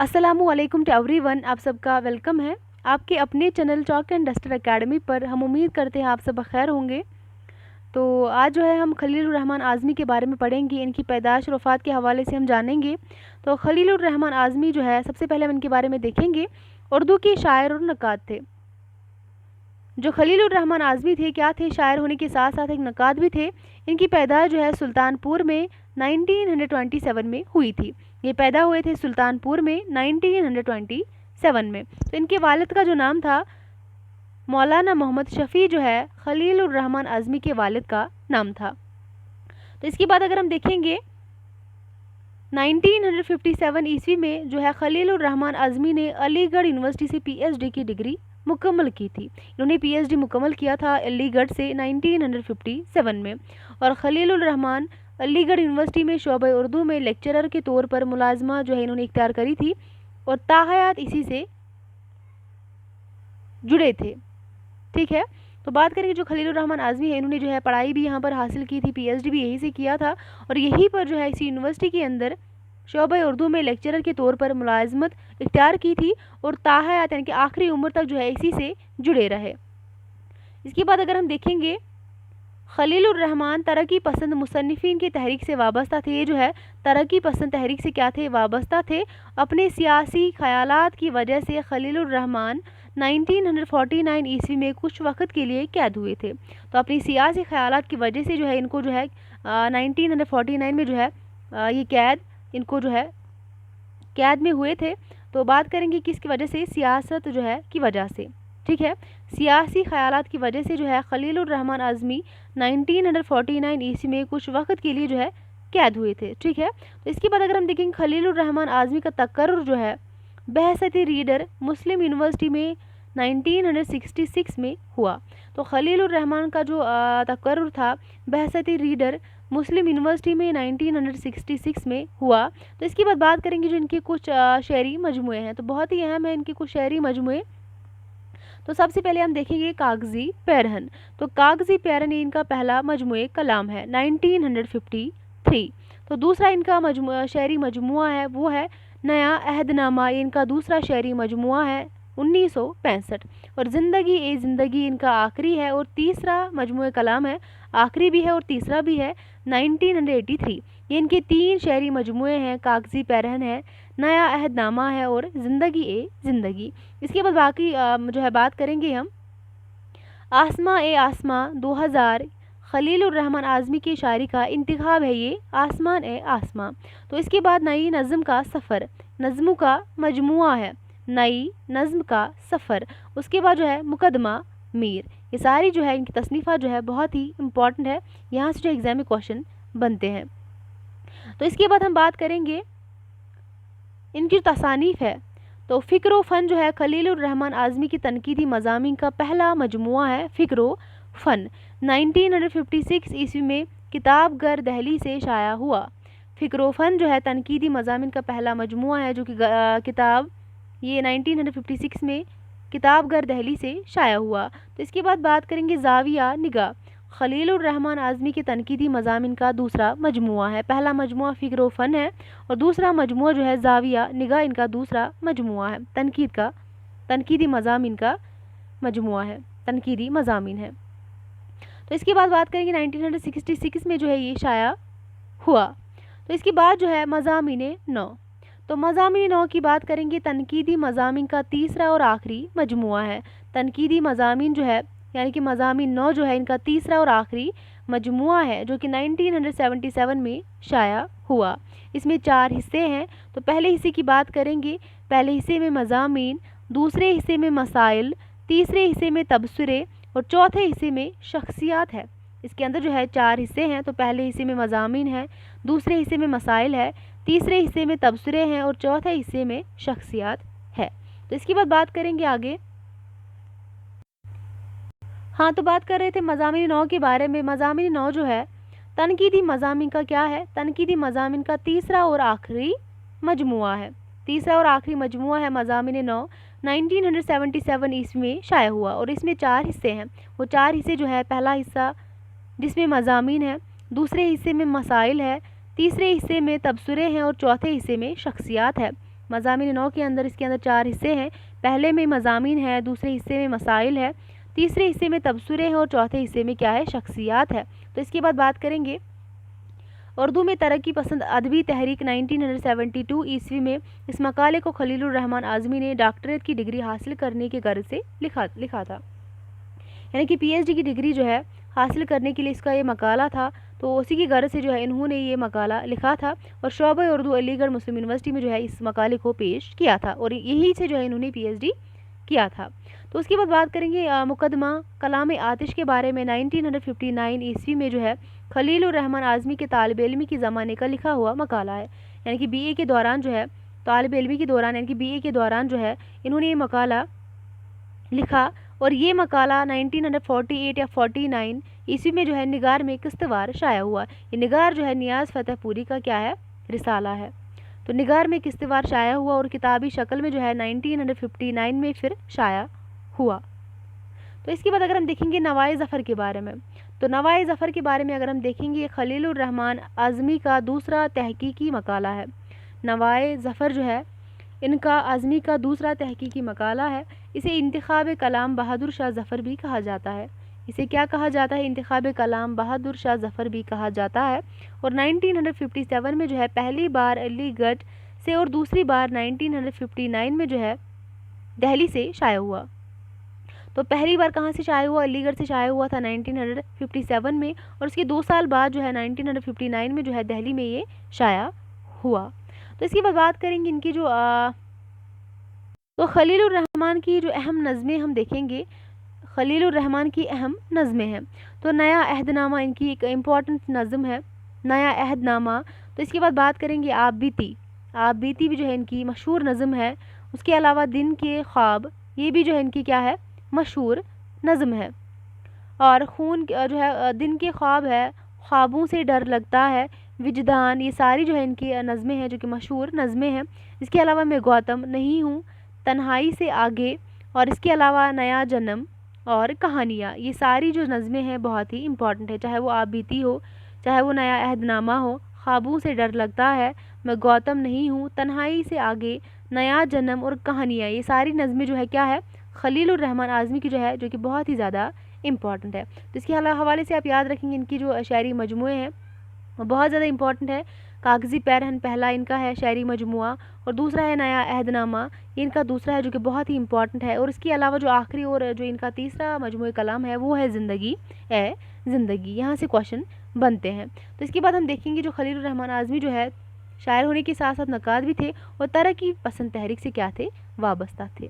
अस्सलामु अलैकुम to everyone. आप सबका वेलकम है आपके अपने channel chalk and duster academy पर। हम उम्मीद करते हैं आप सब खैर होंगे। तो आज जो है हम खलीलुर रहमान आज़मी के बारे में पढ़ेंगे। इनकी पैदाइश और वफ़ात के हवाले से हम जानेंगे। तो खलीलुर रहमान आज़मी जो है, सबसे पहले हम इनके बारे में देखेंगे। उर्दू के शायर और नक़ाद थे। जो खलीलुर रहमान आज़मी थे, क्या थे? शायर होने के साथ साथ एक नक़ाद भी थे। इनकी पैदाइश जो है सुल्तानपुर में 1927 में हुई थी। ये पैदा हुए थे सुल्तानपुर में 1927 में। तो इनके वालिद का जो नाम था मौलाना मोहम्मद शफ़ी, जो है खलीलुर रहमान आज़मी के वालिद का नाम था। तो इसके बाद अगर हम देखेंगे 1957 ईस्वी में जो है खलीलुर रहमान आज़मी ने अलीगढ़ यूनिवर्सिटी से PhD की डिग्री मुकम्मल की थी। इन्होंने PhD मुकम्मल किया था अलीगढ़ से 1957 में। और खलीलुर रहमान अलीगढ़ यूनिवर्सिटी में शोबे उर्दू में लेक्चरर के तौर पर मुलाजमा जो है इन्होंने इख्तियार करी थी और ताहयात इसी से जुड़े थे। ठीक है। तो बात करेंगे जो खलीलुर रहमान आज़मी है, इन्होंने जो है पढ़ाई भी यहाँ पर हासिल की थी, PhD भी यहीं से किया था और यहीं पर जो है इसी यूनिवर्सिटी के अंदर शोबे उर्दू में लेक्चरर के तौर पर मुलाजमत इख्तियार की थी और ताहयात यानी कि आखिरी उम्र तक जो है इसी से जुड़े रहे। इसके बाद अगर हम देखेंगे खलीलुर रहमान तरक्की पसंद मुसन्निफिन की तहरीक से वाबस्ता थे। ये जो है तरक्की पसंद तहरीक से क्या थे? वाबस्ता थे। अपने सियासी ख़यालात की वजह से खलीलुर रहमान 1949 ईस्वी में कुछ वक्त के लिए कैद हुए थे। तो अपनी सियासी ख़यालात की वजह से जो है इनको जो है 1949 में जो है ये इनको जो है कैद में हुए थे। तो बात करेंगे किसकी वजह से? सियासत जो है की वजह से। ठीक है, सियासी ख़यालात की वजह से जो है खलीलुर रहमान आज़मी 1949 ईस्वी में कुछ वक्त के लिए जो है कैद हुए थे। ठीक है। तो इसके बाद अगर हम देखेंगे खलीलुर रहमान आज़मी का तकर्रुर जो है बहसती रीडर मुस्लिम यूनिवर्सिटी में 1966 में हुआ। तो खलीलुर रहमान का जो तकर्रुर था बहसती रीडर मुस्लिम यूनिवर्सिटी में 1966 में हुआ। तो इसके बाद बात करेंगे जो इनके कुछ शेरी मजमूए हैं, तो बहुत ही अहम है इनके कुछ शेरी मजमूए। तो सबसे पहले हम देखेंगे कागज़ी पैरहन। तो कागज़ी पैरहन ये इनका पहला मजमूए कलाम है 1953। तो दूसरा इनका शेरी मजमुआ है वो है नया अहदनामा। ये इनका दूसरा शेरी मजमुआ है 1965। और ज़िंदगी ए ज़िंदगी इनका आखिरी है और तीसरा मजमूए कलाम है, आखिरी भी है और तीसरा भी है 1983। ये इनके 3 शेरी मजमूए हैं, कागज़ी पैरहन है, नया अहदनामा है और ज़िंदगी ए ज़िंदगी। इसके बाद बाकी जो है बात करेंगे हम आसमां ए आसमां 2000 खलीलुर रहमान आज़मी की शायरी का इंतखाब है ये आसमान ए आसमां। तो इसके बाद नई नज़्म का सफ़र, नज़्मों का मजमुआ है नई नज़्म का सफ़र। उसके बाद जो है मुकदमा मीर। ये सारी जो है इनकी तसनीफ़ा जो है बहुत ही इम्पॉर्टेंट है, यहाँ से जो एग्ज़ाम में क्वेश्चन बनते हैं। तो इसके बाद हम बात करेंगे इनकी तसानीफ़ है। तो फ़िक्र फ़न जो है खलीलुर रहमान आज़मी की तनकीदी मज़ामीन का पहला मजमुआ है फ़िक्र फ़न। 1956 ईस्वी में किताबगर दहली से शाया हुआ। फ़िक्र फ़न जो है तनकीदी मज़ामीन का पहला मजमुआ है जो कि किताब ये 1956 में किताबगर दहली से शाया हुआ। तो इसके बाद बात करेंगे ज़ाविया निगाह। खलीलुर रहमान आज़मी के तनकीदी मज़ामीन का दूसरा मजमुआ है। पहला मजमुआ फ़िक्र फ़न है और दूसरा मजमुआ जो है ज़ाविया निगाह इनका दूसरा मजमुआ है, तनकीदी मज़ामीन का मजमुआ है, तनकीदी मज़ामीन है। तो इसके बाद बात करेंगे 1966 में जो है ये शाया हुआ। तो इसके बाद जो है मज़ामीन नौ। तो मज़ामीन नौ की बात करेंगे, तनकीदी मज़ामीन का तीसरा और आखिरी मजमुआ है। तनकीदी मज़ामीन जो है यानी कि मज़ामीन नौ जो है इनका तीसरा और आखिरी मजमुआ है जो कि 1977 में शाया हुआ। इसमें 4 हिस्से हैं। तो पहले हिस्से की बात करेंगे, पहले हिस्से में मज़ामीन, दूसरे हिस्से में मसाइल, तीसरे हिस्से में तबसरे और चौथे हिस्से में शख्सियात है। इसके अंदर जो है 4 हिस्से हैं। तो पहले हिस्से में मज़ामीन है, दूसरे हिस्से में मसाइल है, तीसरे हिस्से में तबसरे हैं और चौथे हिस्से में शख्सियात है। तो इसके बाद बात करेंगे आगे। हाँ, तो बात कर रहे थे मज़ामीन नौ के बारे में। मज़ामीन नौ जो है तनकीदी मज़ामीन का क्या है? तनकीदी मज़ामीन का तीसरा और आखिरी मजमुआ है। तीसरा और आखिरी मजमुआ है मज़ामीन नौ। 1977 ईस्वी में शाया हुआ और इसमें 4 हिस्से हैं। वो 4 हिस्से जो है, पहला हिस्सा जिसमें मज़ामीन है, दूसरे हिस्से में मसाइल है, तीसरे हिस्से में तबसरे हैं और चौथे हिस्से में शख्सियात है। مضامین نو کے اندر اس کے اندر 4 حصے ہیں. پہلے میں مضامین ہے، دوسرے حصے میں مسائل ہے، تیسرے حصے میں تبصرے ہیں اور چوتھے حصے میں کیا ہے؟ شخصیات ہے. تو اس کے بعد بات کریں گے اردو میں ترقی پسند ادبی تحریک 1972 عیسوی میں. اس مقالے کو خلیل الرحمن اعظمی نے ڈاکٹریٹ کی ڈگری حاصل کرنے کے غرض سے لکھا تھا. یعنی کہ پی ایچ ڈی کی ڈگری جو ہے حاصل کرنے کے لیے اس کا یہ مقالہ تھا. تو اسی کی غرض سے جو ہے انہوں نے یہ مقالہ لکھا تھا اور شعبہ اردو علی گڑھ مسلم یونیورسٹی میں جو ہے اس مقالے کو پیش کیا تھا اور یہی سے جو ہے انہوں نے پی ایچ ڈی کیا تھا. تو اس کے بعد بات کریں گے مقدمہ کلام آتش کے بارے میں. 1959 عیسوی میں جو ہے خلیل الرحمن اعظمی کے طالب علمی کے زمانے کا لکھا ہوا مقالہ ہے. یعنی کہ بی اے کے دوران جو ہے طالب علمی کے دوران یعنی کہ بی اے کے دوران جو ہے انہوں نے یہ مقالہ لکھا اور یہ مقالہ 1948 یا 49 عیسوی میں جو ہے نگار میں قسطوار شائع ہوا. یہ نگار جو ہے نیاز فتح پوری کا کیا ہے؟ رسالہ ہے. تو نگار میں قسطوار شائع ہوا اور کتابی شکل میں جو ہے 1959 میں پھر شائع ہوا. تو اس کے بعد اگر ہم دیکھیں گے نوائے ظفر کے بارے میں، تو نوائے ظفر کے بارے میں اگر ہم دیکھیں گے خلیل الرحمن اعظمی کا دوسرا تحقیقی مقالہ ہے. نوائے ظفر جو ہے ان کا اعظمی کا دوسرا تحقیقی مقالہ ہے. اسے انتخاب کلام بہادر شاہ ظفر بھی کہا جاتا ہے. اسے کیا کہا جاتا ہے؟ انتخاب کلام بہادر شاہ ظفر بھی کہا جاتا ہے. اور 1957 میں جو ہے پہلی بار علی گڑھ سے اور دوسری بار 1959 میں جو ہے دہلی سے شائع ہوا. تو پہلی بار کہاں سے شائع ہوا؟ علی گڑھ سے شائع ہوا تھا 1957 میں اور اس کے 2 سال بعد جو ہے 1959 میں جو ہے دہلی میں یہ شائع ہوا. تو اس کے بعد بات کریں گے ان کی جو تو خلیل الرحمن کی جو اہم نظمیں ہم دیکھیں گے. خلیل الرحمن کی اہم نظمیں ہیں. تو نیا عہد نامہ ان کی ایک امپورٹنٹ نظم ہے، نیا عہد نامہ. تو اس کے بعد بات کریں گے آپ بیتی بھی جو ہے ان کی مشہور نظم ہے. اس کے علاوہ دن کے خواب، یہ بھی جو ہے ان کی کیا ہے؟ مشہور نظم ہے. اور خون جو ہے دن کے خواب ہے، خوابوں سے ڈر لگتا ہے، وجدان، یہ ساری جو ہے ان کی نظمیں ہیں جو کہ مشہور نظمیں ہیں. اس کے علاوہ میں گوتم نہیں ہوں، تنہائی سے آگے، اور اس کے علاوہ نیا جنم اور کہانیاں، یہ ساری جو نظمیں ہیں بہت ہی امپورٹنٹ ہے. چاہے وہ آپ بیتی ہو، چاہے وہ نیا عہد نامہ ہو، خوابوں سے ڈر لگتا ہے، میں گوتم نہیں ہوں، تنہائی سے آگے، نیا جنم اور کہانیاں، یہ ساری نظمیں جو ہے کیا ہے؟ خلیل الرحمن اعظمی کی جو ہے جو کہ بہت ہی زیادہ امپورٹنٹ ہے. تو اس کے حوالے سے آپ یاد رکھیں گے ان کی جو شاعری مجموعے ہیں وہ بہت زیادہ امپورٹنٹ ہے. کاغذی پیرہن پہلا ان کا ہے شاعری مجموعہ اور دوسرا ہے نیا عہد نامہ، یہ ان کا دوسرا ہے جو کہ بہت ہی امپورٹنٹ ہے. اور اس کے علاوہ جو آخری اور جو ان کا تیسرا مجموعہ کلام ہے وہ ہے زندگی اے زندگی. یہاں سے کوشچن بنتے ہیں. تو اس کے بعد ہم دیکھیں گے جو خلیل الرحمن اعظمی جو ہے شاعر ہونے کے ساتھ ساتھ نقاد بھی تھے اور ترقی پسند تحریک سے کیا تھے؟ وابستہ تھے.